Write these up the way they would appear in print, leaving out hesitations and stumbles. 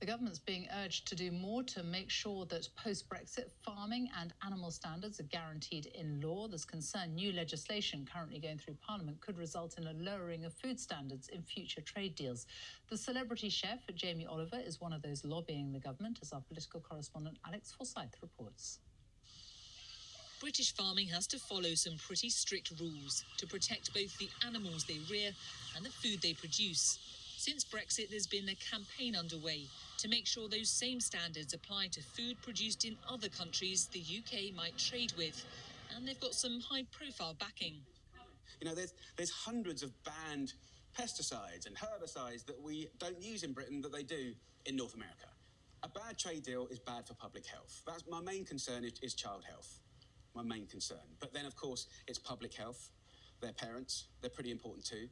The government's being urged to do more to make sure that post-Brexit farming and animal standards are guaranteed in law. There's concern new legislation currently going through Parliament could result in a lowering of food standards in future trade deals. The celebrity chef, Jamie Oliver, is one of those lobbying the government, as our political correspondent Alex Forsyth reports. British farming has to follow some pretty strict rules to protect both the animals they rear and the food they produce. Since Brexit, there's been a campaign underway to make sure those same standards apply to food produced in other countries the UK might trade with. And they've got some high-profile backing. You know, there's hundreds of banned pesticides and herbicides that we don't use in Britain that they do in North America. A bad trade deal is bad for public health. That's my main concern is child health, my main concern. But then, of course, it's public health. Their parents, they're pretty important too.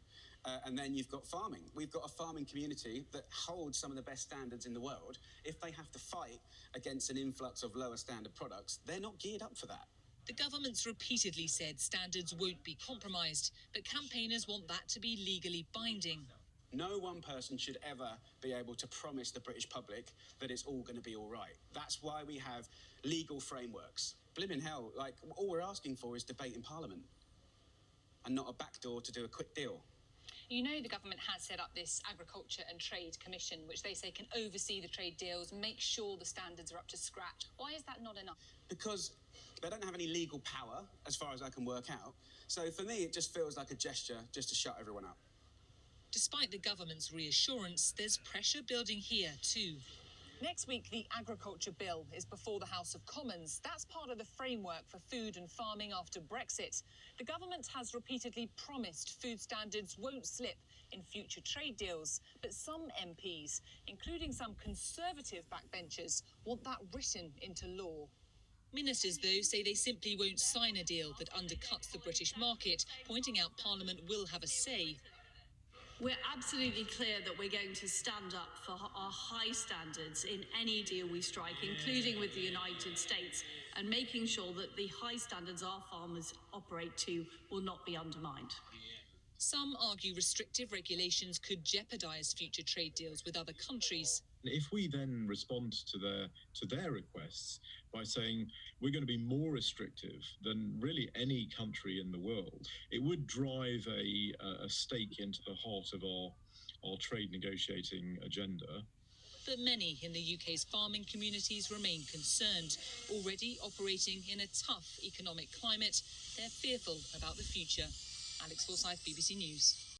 And then you've got farming. We've got a farming community that holds some of the best standards in the world. If they have to fight against an influx of lower standard products, they're not geared up for that. The government's repeatedly said standards won't be compromised, but campaigners want that to be legally binding. No one person should ever be able to promise the British public that it's all going to be all right. That's why we have legal frameworks. Blimmin' hell, like, all we're asking for is debate in Parliament and not a backdoor to do a quick deal. You know the government has set up this Agriculture and Trade Commission, which they say can oversee the trade deals, make sure the standards are up to scratch. Why is that not enough? Because they don't have any legal power, as far as I can work out. So for me, it just feels like a gesture just to shut everyone up. Despite the government's reassurance, there's pressure building here too. Next week, the Agriculture Bill is before the House of Commons. That's part of the framework for food and farming after Brexit. The government has repeatedly promised food standards won't slip in future trade deals. But some MPs, including some Conservative backbenchers, want that written into law. Ministers, though, say they simply won't sign a deal that undercuts the British market, pointing out Parliament will have a say. We're absolutely clear that we're going to stand up for our high standards in any deal we strike, including with the United States, and making sure that the high standards our farmers operate to will not be undermined. Some argue restrictive regulations could jeopardise future trade deals with other countries. If we then respond to their requests by saying we're going to be more restrictive than really any country in the world, it would drive a stake into the heart of our trade negotiating agenda. But many in the UK's farming communities remain concerned. Already operating in a tough economic climate, they're fearful about the future. Alex Forsyth, BBC News.